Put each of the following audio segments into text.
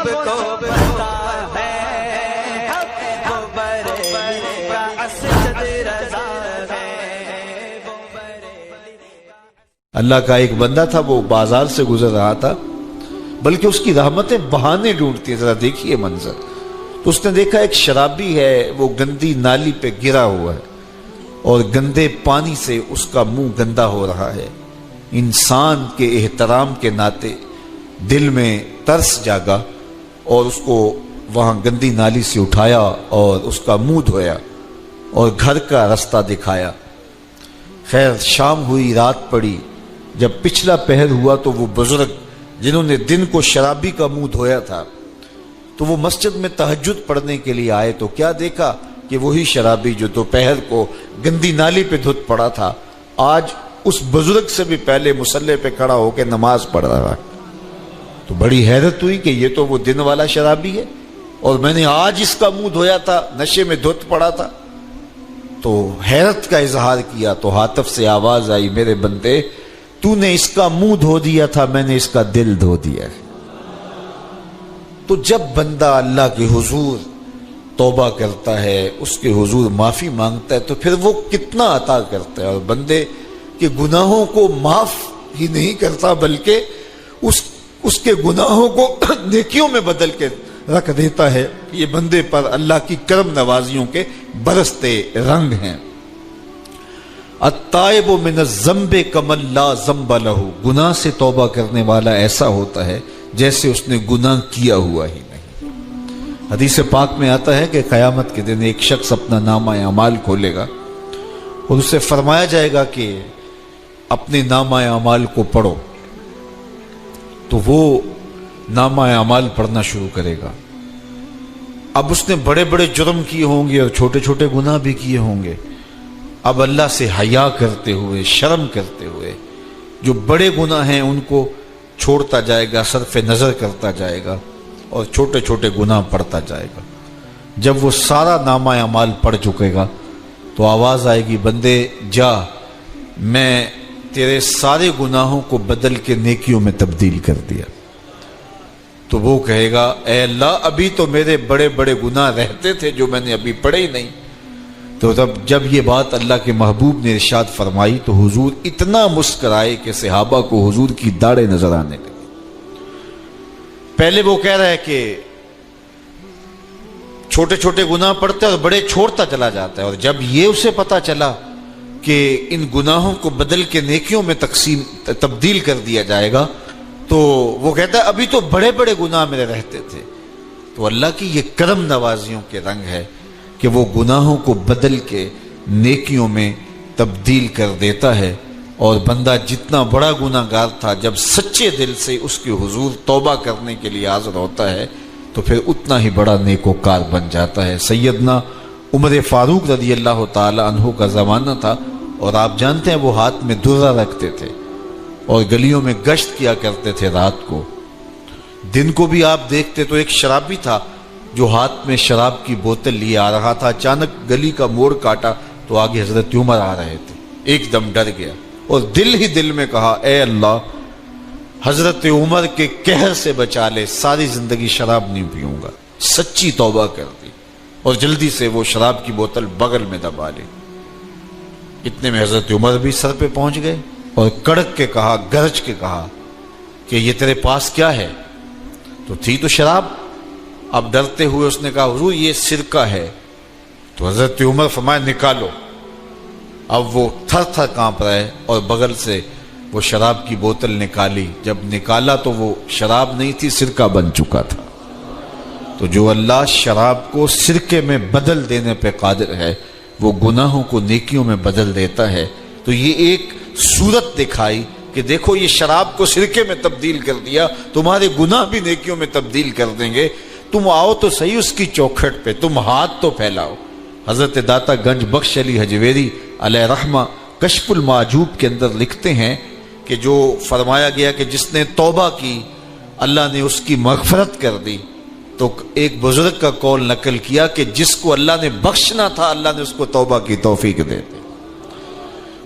سب کو پتا ہے وہ بریلی کا اسد رضا ہے، وہ بریلی کا۔ اللہ کا ایک بندہ تھا، وہ بازار سے گزر رہا تھا، بلکہ اس کی رحمتیں بہانے ڈھونڈتی ہیں۔ ذرا دیکھیے منظر، تو اس نے دیکھا ایک شرابی ہے، وہ گندی نالی پہ گرا ہوا ہے اور گندے پانی سے اس کا منہ گندا ہو رہا ہے۔ انسان کے احترام کے ناطے دل میں ترس جاگا اور اس کو وہاں گندی نالی سے اٹھایا اور اس کا منہ دھویا اور گھر کا رستہ دکھایا۔ خیر شام ہوئی، رات پڑی، جب پچھلا پہر ہوا تو وہ بزرگ جنہوں نے دن کو شرابی کا منہ دھویا تھا تو وہ مسجد میں تہجد پڑھنے کے لیے آئے، تو کیا دیکھا کہ وہی شرابی جو دوپہر کو گندی نالی پہ دھت پڑا تھا آج اس بزرگ سے بھی پہلے مصلی پہ کھڑا ہو کے نماز پڑھ رہا ہے۔ تو بڑی حیرت ہوئی کہ یہ تو وہ دن والا شرابی ہے اور میں نے آج اس کا منہ دھویا تھا، نشے میں دھت پڑا تھا۔ تو حیرت کا اظہار کیا تو ہاتف سے آواز آئی، میرے بندے تو نے اس کا منہ دھو دیا تھا، میں نے اس کا دل دھو دیا ہے۔ تو جب بندہ اللہ کے حضور توبہ کرتا ہے، اس کے حضور معافی مانگتا ہے، تو پھر وہ کتنا عطا کرتا ہے، اور بندے کے گناہوں کو معاف ہی نہیں کرتا بلکہ اس کے گناہوں کو نیکیوں میں بدل کے رکھ دیتا ہے۔ یہ بندے پر اللہ کی کرم نوازیوں کے برستے رنگ ہیں۔ التائب من الذنب کمن لا ذنب لہ، گناہ سے توبہ کرنے والا ایسا ہوتا ہے جیسے اس نے گناہ کیا ہوا ہی نہیں۔ حدیث پاک میں آتا ہے کہ قیامت کے دن ایک شخص اپنا نامہ اعمال کھولے گا اور اسے فرمایا جائے گا کہ اپنے نامہ اعمال کو پڑھو، تو وہ نامہ اعمال پڑھنا شروع کرے گا۔ اب اس نے بڑے بڑے جرم کیے ہوں گے اور چھوٹے چھوٹے گناہ بھی کیے ہوں گے۔ اب اللہ سے حیا کرتے ہوئے، شرم کرتے ہوئے جو بڑے گناہ ہیں ان کو چھوڑتا جائے گا، صرف نظر کرتا جائے گا اور چھوٹے چھوٹے گناہ پڑھتا جائے گا۔ جب وہ سارا نامہ اعمال پڑھ چکے گا تو آواز آئے گی، بندے جا، میں تیرے سارے گناہوں کو بدل کے نیکیوں میں تبدیل کر دیا۔ تو وہ کہے گا، اے اللہ ابھی تو میرے بڑے بڑے گناہ رہتے تھے جو میں نے ابھی پڑھے ہی نہیں۔ تو جب یہ بات اللہ کے محبوب نے ارشاد فرمائی تو حضور اتنا مسکرائے کہ صحابہ کو حضور کی داڑھیں نظر آنے لگی۔ پہلے وہ کہہ رہا ہے کہ چھوٹے چھوٹے گناہ پڑھتے اور بڑے چھوڑتا چلا جاتا ہے، اور جب یہ اسے پتا چلا کہ ان گناہوں کو بدل کے نیکیوں میں تبدیل کر دیا جائے گا تو وہ کہتا ہے ابھی تو بڑے بڑے گناہ میرے رہتے تھے۔ تو اللہ کی یہ کرم نوازیوں کے رنگ ہے کہ وہ گناہوں کو بدل کے نیکیوں میں تبدیل کر دیتا ہے، اور بندہ جتنا بڑا گناہ گار تھا جب سچے دل سے اس کے حضور توبہ کرنے کے لیے حاضر ہوتا ہے تو پھر اتنا ہی بڑا نیکوکار بن جاتا ہے۔ سیدنا عمر فاروق رضی اللہ تعالی عنہ کا زمانہ تھا، اور آپ جانتے ہیں وہ ہاتھ میں درہ رکھتے تھے اور گلیوں میں گشت کیا کرتے تھے رات کو۔ دن کو بھی آپ دیکھتے تو ایک شرابی تھا جو ہاتھ میں شراب کی بوتل لیے آ رہا تھا۔ اچانک گلی کا موڑ کاٹا تو آگے حضرت عمر آ رہے تھے، ایک دم ڈر گیا اور دل ہی دل میں کہا، اے اللہ حضرت عمر کے قہر سے بچا لے، ساری زندگی شراب نہیں پیوں گا۔ سچی توبہ کر دی اور جلدی سے وہ شراب کی بوتل بغل میں دبا لی۔ اتنے میں حضرت عمر بھی سر پہ پہنچ گئے اور کڑک کے کہا، گرج کے کہا کہ یہ تیرے پاس کیا ہے؟ تو تھی تو شراب۔ اب ڈرتے ہوئے اس نے کہا، حضور یہ سرکہ ہے۔ تو حضرت عمر فرمایا، نکالو۔ اب وہ تھر تھر کانپ رہے اور بغل سے وہ شراب کی بوتل نکالی۔ جب نکالا تو وہ شراب نہیں تھی، سرکہ بن چکا تھا۔ تو جو اللہ شراب کو سرکے میں بدل دینے پہ قادر ہے، وہ گناہوں کو نیکیوں میں بدل دیتا ہے۔ تو یہ ایک صورت دکھائی کہ دیکھو یہ شراب کو سرکے میں تبدیل کر دیا، تمہارے گناہ بھی نیکیوں میں تبدیل کر دیں گے۔ تم آؤ تو صحیح اس کی چوکھٹ پہ، تم ہاتھ تو پھیلاؤ۔ حضرت داتا گنج بخش علی حجویری علیہ رحمہ کشف المعجوب کے اندر لکھتے ہیں کہ جو فرمایا گیا کہ جس نے توبہ کی اللہ نے اس کی مغفرت کر دی، تو ایک بزرگ کا قول نقل کیا کہ جس کو اللہ نے بخشنا تھا اللہ نے اس کو توبہ کی توفیق دے دی۔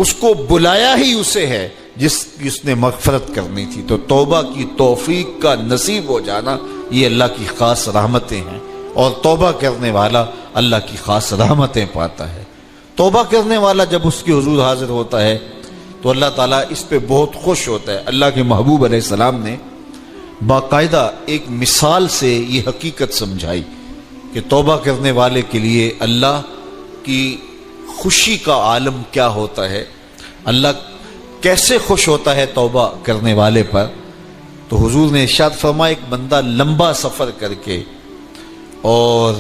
اس کو بلایا ہی اسے ہے جس نے مغفرت کرنی تھی۔ تو توبہ کی توفیق کا نصیب ہو جانا یہ اللہ کی خاص رحمتیں ہیں، اور توبہ کرنے والا اللہ کی خاص رحمتیں پاتا ہے۔ توبہ کرنے والا جب اس کے حضور حاضر ہوتا ہے تو اللہ تعالیٰ اس پہ بہت خوش ہوتا ہے۔ اللہ کے محبوب علیہ السلام نے باقاعدہ ایک مثال سے یہ حقیقت سمجھائی کہ توبہ کرنے والے کے لیے اللہ کی خوشی کا عالم کیا ہوتا ہے، اللہ کیسے خوش ہوتا ہے توبہ کرنے والے پر۔ تو حضور نے ارشاد فرمایا، ایک بندہ لمبا سفر کر کے اور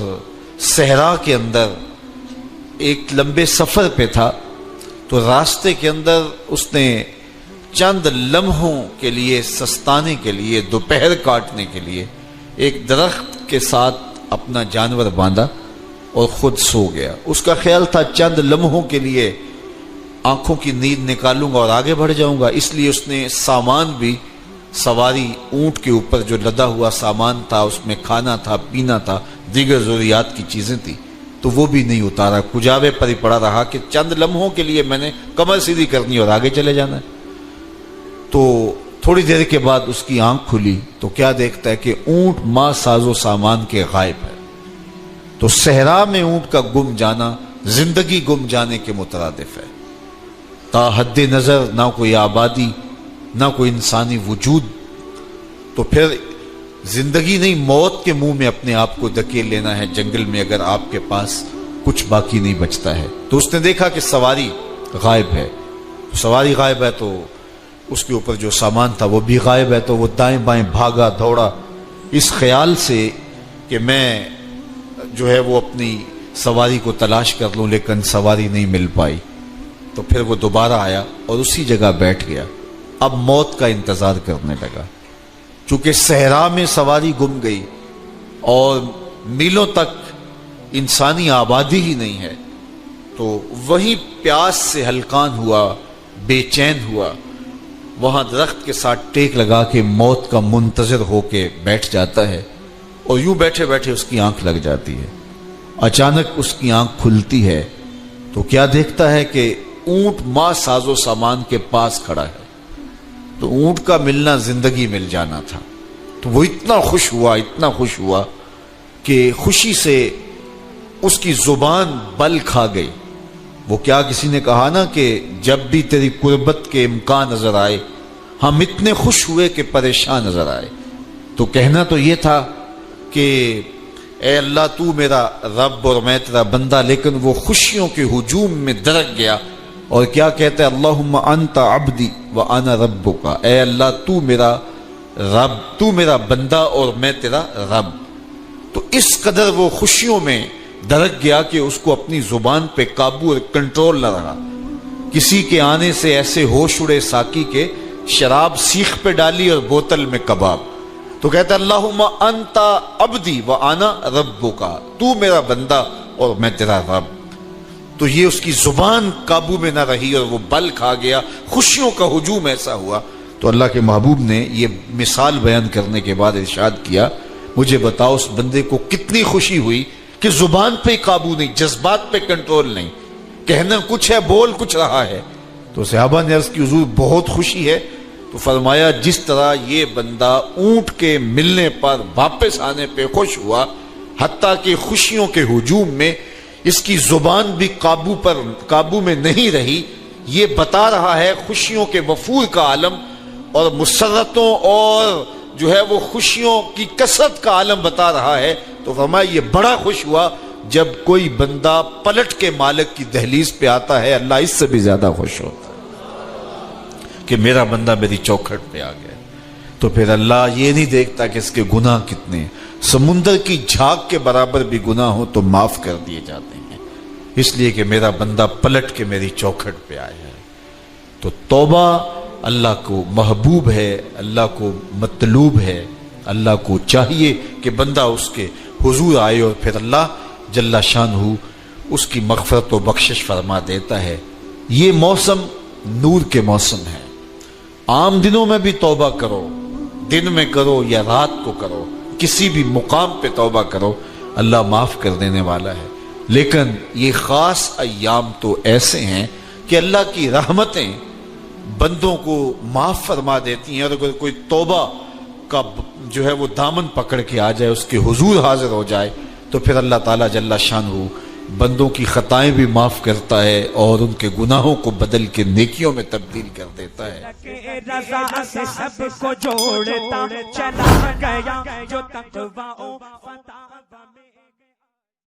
صحرا کے اندر ایک لمبے سفر پہ تھا، تو راستے کے اندر اس نے چند لمحوں کے لیے سستانے کے لیے، دوپہر کاٹنے کے لیے ایک درخت کے ساتھ اپنا جانور باندھا اور خود سو گیا۔ اس کا خیال تھا چند لمحوں کے لیے آنکھوں کی نیند نکالوں گا اور آگے بڑھ جاؤں گا، اس لیے اس نے سامان بھی، سواری اونٹ کے اوپر جو لدا ہوا سامان تھا، اس میں کھانا تھا، پینا تھا، دیگر ضروریات کی چیزیں تھیں، تو وہ بھی نہیں اتارا، کجاوے پر ہی پڑا رہا کہ چند لمحوں کے لیے میں نے کمر سیدھی کرنی اور آگے چلے جانا ہے۔ تو تھوڑی دیر کے بعد اس کی آنکھ کھلی تو کیا دیکھتا ہے کہ اونٹ ماں ساز و سامان کے غائب ہے۔ تو صحرا میں اونٹ کا گم جانا زندگی گم جانے کے مترادف ہے۔ تا حد نظر نہ کوئی آبادی، نہ کوئی انسانی وجود، تو پھر زندگی نہیں، موت کے منہ میں اپنے آپ کو دھکیل لینا ہے جنگل میں، اگر آپ کے پاس کچھ باقی نہیں بچتا ہے۔ تو اس نے دیکھا کہ سواری غائب ہے، سواری غائب ہے تو اس کے اوپر جو سامان تھا وہ بھی غائب ہے، تو وہ دائیں بائیں بھاگا دوڑا اس خیال سے کہ میں جو ہے وہ اپنی سواری کو تلاش کر لوں، لیکن سواری نہیں مل پائی۔ تو پھر وہ دوبارہ آیا اور اسی جگہ بیٹھ گیا، اب موت کا انتظار کرنے لگا۔ چونکہ صحرا میں سواری گم گئی اور میلوں تک انسانی آبادی ہی نہیں ہے، تو وہی پیاس سے ہلکان ہوا، بے چین ہوا، وہاں درخت کے ساتھ ٹیک لگا کے موت کا منتظر ہو کے بیٹھ جاتا ہے، اور یوں بیٹھے بیٹھے اس کی آنکھ لگ جاتی ہے۔ اچانک اس کی آنکھ کھلتی ہے تو کیا دیکھتا ہے کہ اونٹ ماں ساز و سامان کے پاس کھڑا ہے۔ تو اونٹ کا ملنا زندگی مل جانا تھا، تو وہ اتنا خوش ہوا کہ خوشی سے اس کی زبان بل کھا گئی۔ وہ کیا کسی نے کہا نا کہ جب بھی تیری قربت کے امکان نظر آئے ہم اتنے خوش ہوئے کہ پریشان نظر آئے۔ تو کہنا تو یہ تھا کہ اے اللہ تو میرا رب اور میں تیرا بندہ، لیکن وہ خوشیوں کے ہجوم میں درک گیا اور کیا کہتا ہے، اللہم انت عبدی وانا ربک، اے اللہ تو میرا رب، تو میرا بندہ اور میں تیرا رب۔ تو اس قدر وہ خوشیوں میں درک گیا کہ اس کو اپنی زبان پہ قابو اور کنٹرول نہ رہا۔ کسی کے آنے سے ایسے ہوش اڑے ساقی کے، شراب سیخ پہ ڈالی اور بوتل میں کباب۔ تو کہتا اللہم انت عبدی وانا ربک، تو میرا بندہ اور میں تیرا رب۔ تو یہ اس کی زبان قابو میں نہ رہی اور وہ بل کھا گیا، خوشیوں کا ہجوم ایسا ہوا۔ تو اللہ کے محبوب نے یہ مثال بیان کرنے کے بعد ارشاد کیا، مجھے بتاؤ اس بندے کو کتنی خوشی ہوئی کہ زبان پہ قابو نہیں، جذبات پہ کنٹرول نہیں، کہنا کچھ ہے بول کچھ رہا ہے۔ تو صحابہ نے عرض کی حضور بہت خوشی ہے۔ تو فرمایا جس طرح یہ بندہ اونٹ کے ملنے پر واپس آنے پہ خوش ہوا، حتیٰ کہ خوشیوں کے ہجوم میں اس کی زبان بھی قابو میں نہیں رہی، یہ بتا رہا ہے خوشیوں کے وفور کا عالم اور مسرتوں اور جو ہے وہ خوشیوں کی کثرت کا عالم بتا رہا ہے۔ تو فرمایا یہ بڑا خوش ہوا جب کوئی بندہ پلٹ کے مالک کی دہلیز پہ آتا ہے، اللہ اس سے بھی زیادہ خوش ہوتا ہے کہ میرا بندہ میری چوکھٹ پہ آ گیا۔ تو پھر اللہ یہ نہیں دیکھتا کہ اس کے گناہ کتنے ہیں، سمندر کی جھاگ کے برابر بھی گناہ ہو تو معاف کر دیے جاتے ہیں، اس لیے کہ میرا بندہ پلٹ کے میری چوکھٹ پہ آیا ہے۔ تو توبہ اللہ کو محبوب ہے، اللہ کو مطلوب ہے، اللہ کو چاہیے کہ بندہ اس کے حضور آئے اور پھر اللہ جل شانہ اس کی مغفرت و بخشش فرما دیتا ہے۔ یہ موسم نور کے موسم ہے، عام دنوں میں بھی توبہ کرو، دن میں کرو یا رات کو کرو، کسی بھی مقام پہ توبہ کرو، اللہ معاف کر دینے والا ہے۔ لیکن یہ خاص ایام تو ایسے ہیں کہ اللہ کی رحمتیں بندوں کو معاف فرما دیتی ہیں، اور اگر کوئی توبہ کا جو ہے وہ دامن پکڑ کے آ جائے, اس کے حضور حاضر ہو جائے, تو پھر اللہ تعالیٰ جل شانہ بندوں کی خطائیں بھی معاف کرتا ہے اور ان کے گناہوں کو بدل کے نیکیوں میں تبدیل کر دیتا ہے. رضا سے سب کو جوڑتا چلا گیا جو تقویٰ و فتح